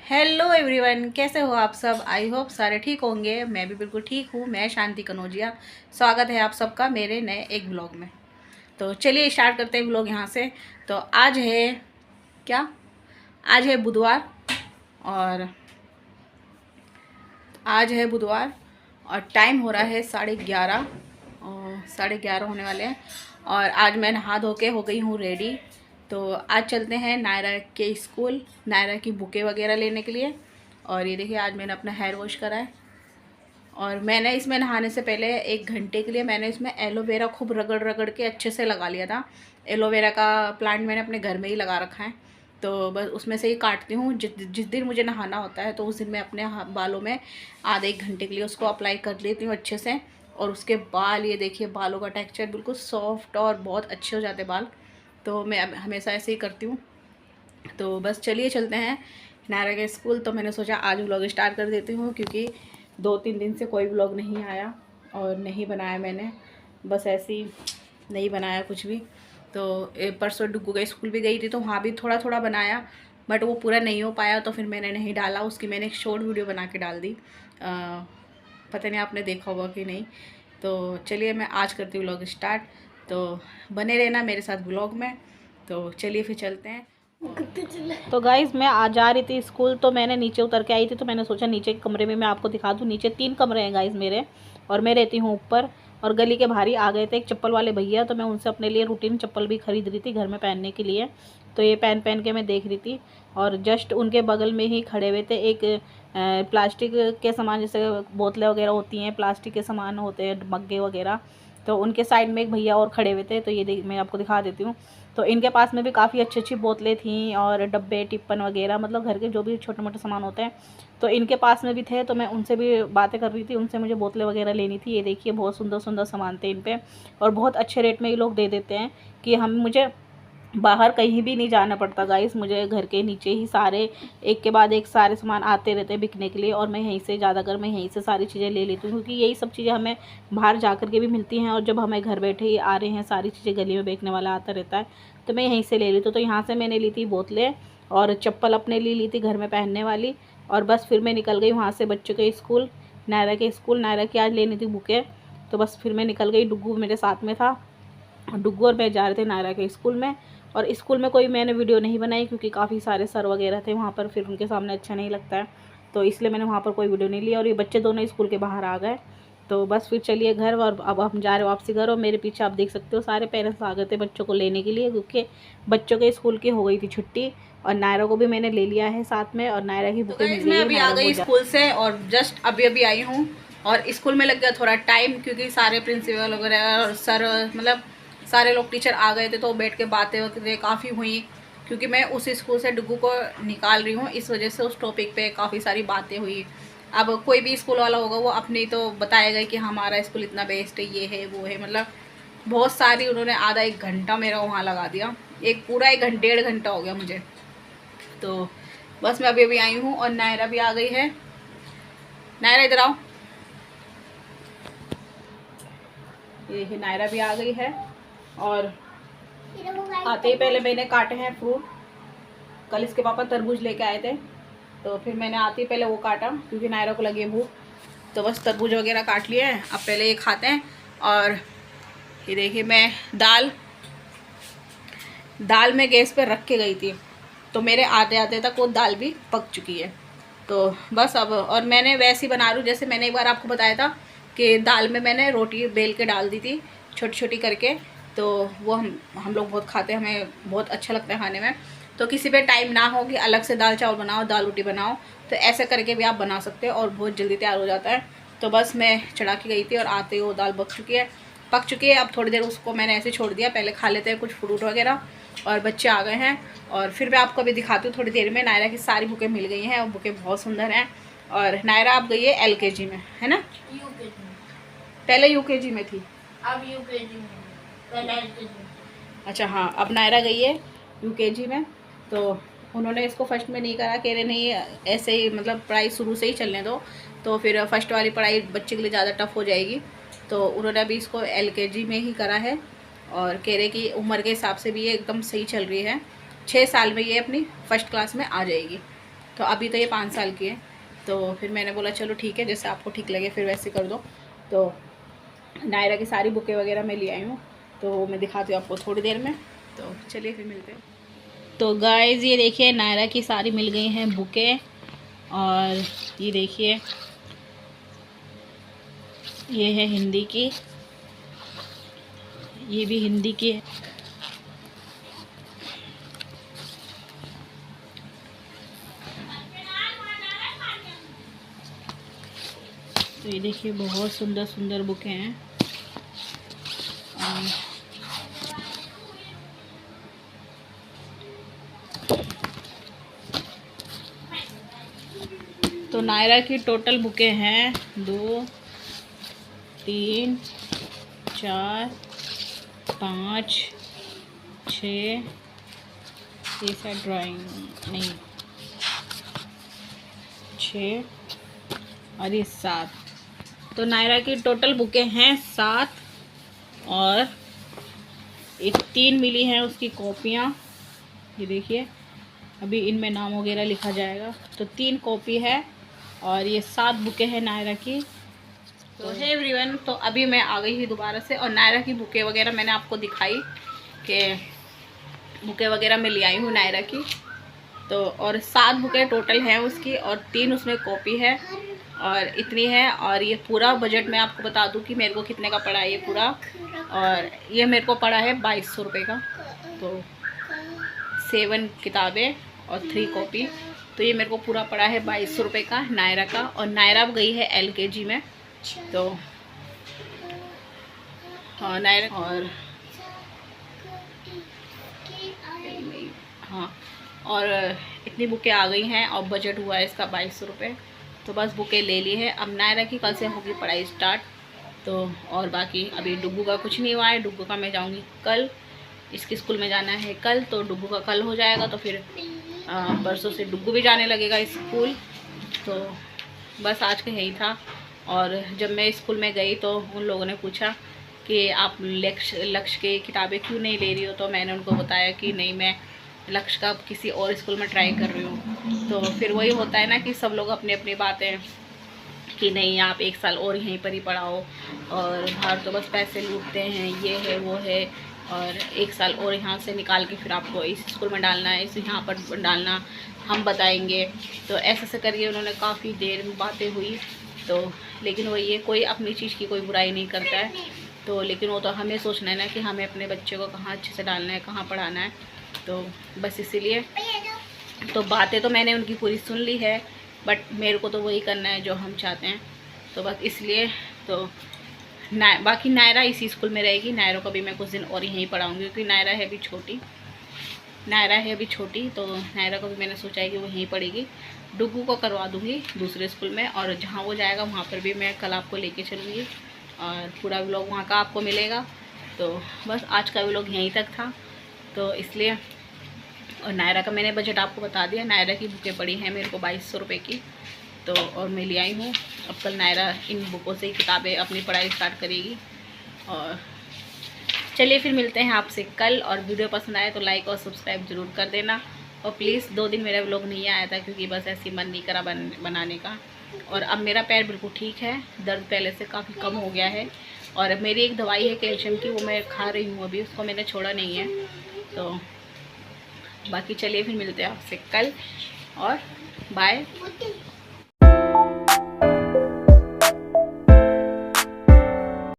Hello everyone, कैसे हो आप सब। आई होप सारे ठीक होंगे। मैं भी बिल्कुल ठीक हूँ। मैं शांति कनौजिया। स्वागत है आप सबका मेरे नए एक ब्लॉग में। तो चलिए स्टार्ट करते हैं ब्लॉग यहाँ से। तो आज है क्या, आज है बुधवार और और टाइम हो रहा है 11:30 और 11:30 होने वाले हैं। और आज मैं नहा धो के हो गई हूँ रेडी। तो आज चलते हैं नायरा के स्कूल, नायरा की बुकें वगैरह लेने के लिए। और ये देखिए आज मैंने अपना हेयर वॉश करा है। और मैंने इसमें नहाने से पहले 1 घंटे के लिए मैंने इसमें एलोवेरा खूब रगड़ रगड़ के अच्छे से लगा लिया था। एलोवेरा का प्लांट मैंने अपने घर में ही लगा रखा है। तो बस उसमें से ही काटती हूँ। जिस दिन मुझे नहाना होता है तो उस दिन मैं अपने बालों में आधे 1 घंटे के लिए उसको अप्लाई कर लेती हूँ अच्छे से। और उसके बाल ये देखिए, बालों का टेक्सचर बिल्कुल सॉफ्ट और बहुत अच्छे हो जाते बाल। तो मैं हमेशा ऐसे ही करती हूँ। तो बस चलिए चलते हैं नायरा के स्कूल। तो मैंने सोचा आज व्लॉग स्टार्ट कर देती हूँ, क्योंकि 2-3 दिन से कोई व्लॉग नहीं आया और नहीं बनाया मैंने, बस ऐसे ही नहीं बनाया कुछ भी। तो परसों डुग्गू के स्कूल भी गई थी तो वहाँ भी थोड़ा थोड़ा बनाया, बट वो पूरा नहीं हो पाया तो फिर मैंने नहीं डाला। उसकी मैंने एक शॉर्ट वीडियो बना के डाल दी। पता नहीं आपने देखा होगा कि नहीं। तो चलिए मैं आज करती हूँ व्लॉग स्टार्ट। तो बने रहना मेरे साथ व्लॉग में। तो चलिए फिर चलते हैं। तो गाइज़ मैं आज जा रही थी स्कूल, तो मैंने नीचे उतर के आई थी। तो मैंने सोचा नीचे के कमरे में मैं आपको दिखा दूँ। नीचे 3 कमरे हैं गाइज़ मेरे, और मैं रहती हूँ ऊपर। और गली के बाहर ही आ गए थे एक चप्पल वाले भैया, तो मैं उनसे अपने लिए रूटीन चप्पल भी खरीद रही थी घर में पहनने के लिए। तो ये पहन के मैं देख रही थी। और जस्ट उनके बगल में ही खड़े हुए थे एक प्लास्टिक के सामान, जैसे बोतलें वगैरह होती हैं, प्लास्टिक के सामान होते हैं, मग्गे वगैरह। तो उनके साइड में एक भैया और खड़े हुए थे। तो ये मैं आपको दिखा देती हूँ। तो इनके पास में भी काफ़ी अच्छी अच्छी बोतलें थीं और डब्बे टिप्पन वगैरह, मतलब घर के जो भी छोटे मोटे सामान होते हैं तो इनके पास में भी थे। तो मैं उनसे भी बातें कर रही थी, उनसे मुझे बोतलें वगैरह लेनी थी। ये देखिए बहुत सुंदर सुंदर सामान थे इन पे, और बहुत अच्छे रेट में ये लोग दे देते हैं कि मुझे बाहर कहीं भी नहीं जाना पड़ता गाइस। मुझे घर के नीचे ही सारे एक के बाद एक सारे सामान आते रहते हैं बिकने के लिए, और मैं यहीं से ज़्यादातर मैं यहीं से सारी चीज़ें ले लेती हूँ, क्योंकि यही सब चीज़ें हमें बाहर जा कर के भी मिलती हैं। और जब हमें घर बैठे ही आ रहे हैं, सारी चीज़ें गली में बेचने वाला आता रहता है, तो मैं यहीं से ले लेती हूँ। तो यहाँ से मैंने ली थी बोतलें और चप्पल अपने लिए ली थी घर में पहनने वाली। और बस फिर मैं निकल गई वहाँ से बच्चों के स्कूल, नायरा के स्कूल। नायरा की आज लेनी थी बुकें, तो बस फिर मैं निकल गई। डुग्गू मेरे साथ में था, डुग्गू और मैं जा रहे थे नायरा के स्कूल में। और स्कूल में कोई मैंने वीडियो नहीं बनाई, क्योंकि काफ़ी सारे सर वगैरह थे वहाँ पर, फिर उनके सामने अच्छा नहीं लगता है, तो इसलिए मैंने वहाँ पर कोई वीडियो नहीं लिया। और ये बच्चे दोनों स्कूल के बाहर आ गए। तो बस फिर चलिए घर, और अब हम जा रहे हो वापसी घर। और मेरे पीछे आप देख सकते हो सारे पेरेंट्स आ गए थे बच्चों को लेने के लिए, क्योंकि बच्चों के स्कूल की हो गई थी छुट्टी। और नायरा को भी मैंने ले लिया है साथ में, और नायरा की बुकें मिल गई। मैं अभी आ गई स्कूल से और जस्ट अभी आई हूँ। और स्कूल में लग गया थोड़ा टाइम, क्योंकि सारे प्रिंसिपल वगैरह और सर, मतलब सारे लोग टीचर आ गए थे। तो बैठ के बातें वगैरह काफ़ी हुई, क्योंकि मैं उस स्कूल से डुग्गू को निकाल रही हूँ, इस वजह से उस टॉपिक पे काफ़ी सारी बातें हुई। अब कोई भी स्कूल वाला होगा वो अपनी तो बताएगा कि हमारा स्कूल इतना बेस्ट है, ये है वो है, मतलब बहुत सारी उन्होंने आधा 1 घंटा मेरा वहाँ लगा दिया। एक पूरा 1-1.5 घंटा हो गया मुझे। तो बस मैं अभी आई हूँ और नायरा भी आ गई है। नायरा इधर आओ। ये नायरा भी आ गई है। और आते ही पहले मैंने काटे हैं फ्रूट। कल इसके पापा तरबूज लेके आए थे, तो फिर मैंने आते ही पहले वो काटा, क्योंकि नायरा को लगी भूख। तो बस तरबूज वगैरह काट लिए हैं, अब पहले ये खाते हैं। और ये देखिए मैं दाल में गैस पे रख के गई थी, तो मेरे आते आते तक वो दाल भी पक चुकी है। तो बस अब, और मैंने वैसे ही बना रही हूँ जैसे मैंने एक बार आपको बताया था कि दाल में मैंने रोटी बेल के डाल दी थी छोटी छोटी करके। तो वो हम लोग बहुत खाते हैं, हमें बहुत अच्छा लगता है खाने में। तो किसी पे टाइम ना हो कि अलग से दाल चावल बनाओ, दाल रोटी बनाओ, तो ऐसे करके भी आप बना सकते हो और बहुत जल्दी तैयार हो जाता है। तो बस मैं चढ़ा के गई थी और आते ही वो दाल पक चुकी है। अब थोड़ी देर उसको मैंने ऐसे छोड़ दिया, पहले खा लेते हैं कुछ फ्रूट वगैरह। और बच्चे आ गए हैं, और फिर मैं आपको अभी दिखाती हूँ थोड़ी देर में। नायरा की सारी बुकें मिल गई हैं, और बुकें बहुत सुंदर हैं। और नायरा अब गई है LKG में, है ना? UKG में। पहले UKG में थी, अब UKG में, पहले LKG में। अच्छा हाँ, अब नायरा गई है UKG में। तो उन्होंने इसको फर्स्ट में नहीं करा, कह रहे नहीं ऐसे ही, मतलब पढ़ाई शुरू से ही चलने दो, तो फिर फर्स्ट वाली पढ़ाई बच्चे के लिए ज़्यादा टफ हो जाएगी। तो उन्होंने अभी इसको LKG में ही करा है। और कह रहे कि उम्र के हिसाब से भी ये एकदम सही चल रही है। 6 साल में ये अपनी फर्स्ट क्लास में आ जाएगी। तो अभी तो ये 5 साल की है। तो फिर मैंने बोला चलो ठीक है, जैसे आपको ठीक लगे फिर वैसे कर दो। तो नायरा की सारी बुकें वगैरह मैं ले आई हूँ, तो मैं दिखाती हूँ आपको थोड़ी देर में। तो चलिए फिर मिलते हैं। तो गाइज़ ये देखिए नायरा की सारी मिल गई हैं बुकें, और ये देखिए ये है हिंदी की, ये भी हिंदी की है। तो ये देखिए बहुत सुंदर सुंदर बुकें हैं। तो नायरा की टोटल बुकें हैं 2 3 4 5 6, ये शायद ड्राइंग नहीं 6 और ये 7। तो नायरा की टोटल बुकें हैं 7, और एक 3 मिली हैं उसकी कॉपियाँ। ये देखिए अभी इनमें नाम वगैरह लिखा जाएगा। तो 3 कॉपी है और ये 7 बुकें हैं नायरा की। तो है एवरीवन, तो अभी मैं आ गई ही दोबारा से, और नायरा की बुकें वगैरह मैंने आपको दिखाई कि बुकें वगैरह मैं ले आई हूँ नायरा की। तो और 7 बुकें टोटल हैं उसकी, और 3 उसमें कॉपी है, और इतनी है। और ये पूरा बजट मैं आपको बता दूं कि मेरे को कितने का पड़ा है ये पूरा, और ये मेरे को पड़ा है 2200 रुपये का। तो 7 किताबें और 3 कॉपी, तो ये मेरे को पूरा पड़ा है 2200 रुपये का नायरा का। और नायरा गई है LKG में। तो हाँ नायरा, और हाँ, और इतनी बुकें आ गई हैं, और बजट हुआ है इसका 2200 रुपये। तो बस बुकें ले ली है। अब नायरा की कल से होगी पढ़ाई स्टार्ट। तो और बाकी अभी डुग्गू का कुछ नहीं हुआ है। डुग्गू का मैं जाऊंगी कल, इसके स्कूल में जाना है कल, तो डुग्गू का कल हो जाएगा। तो फिर परसों से डुग्गू भी जाने लगेगा स्कूल। तो बस आज का यही था। और जब मैं स्कूल में गई तो उन लोगों ने पूछा कि आप लक्ष्य की किताबें क्यों नहीं ले रही हो। तो मैंने उनको बताया कि नहीं, मैं लक्ष्य का किसी और स्कूल में ट्राई कर रही हूँ। तो फिर वही होता है ना कि सब लोग अपनी अपनी बातें कि नहीं आप 1 साल और यहीं पर ही पढ़ाओ, और बाहर तो बस पैसे लूटते हैं, ये है वो है, और 1 साल और यहाँ से निकाल के फिर आपको इस स्कूल में डालना है, इस यहाँ पर डालना, हम बताएंगे। तो ऐसे करके उन्होंने काफ़ी देर में बातें हुई। तो लेकिन वही है, कोई अपनी चीज़ की कोई बुराई नहीं करता है। तो लेकिन वो तो हमें सोचना है ना कि हमें अपने बच्चे को कहाँ अच्छे से डालना है, कहाँ पढ़ाना है। तो बस इसीलिए तो बातें तो मैंने उनकी पूरी सुन ली है, बट मेरे को तो वही करना है जो हम चाहते हैं। तो बस इसलिए तो बाकी नायरा इसी स्कूल में रहेगी। नायरा को भी मैं कुछ दिन और यहीं पढ़ाऊँगी, क्योंकि नायरा है अभी छोटी। तो नायरा को भी मैंने सोचा है कि वो यहीं पढ़ेगी। डुग्गू को करवा दूँगी दूसरे स्कूल में, और जहाँ वो जाएगा वहाँ पर भी मैं कल आपको लेके चलूँगी, और पूरा व्लॉग वहाँ का आपको मिलेगा। तो बस आज का व्लॉग यहीं तक था, तो इसलिए। और नायरा का मैंने बजट आपको बता दिया। नायरा की बुकें पड़ी हैं मेरे को 2200 रुपये की, तो और मैं ले आई हूँ। अब कल नायरा इन बुकों से ही किताबें अपनी पढ़ाई स्टार्ट करेगी। और चलिए फिर मिलते हैं आपसे कल। और वीडियो पसंद आए तो लाइक और सब्सक्राइब ज़रूर कर देना। और प्लीज़ 2 दिन मेरा व्लॉग नहीं आया था, क्योंकि बस ऐसे मन नहीं करा बनाने का। और अब मेरा पैर बिल्कुल ठीक है, दर्द पहले से काफ़ी कम हो गया है। और मेरी एक दवाई है कैल्शियम की, वो मैं खा रही हूँ अभी, उसको मैंने छोड़ा नहीं है। तो बाकी चलिए फिर मिलते हैं आपसे कल, और बाय।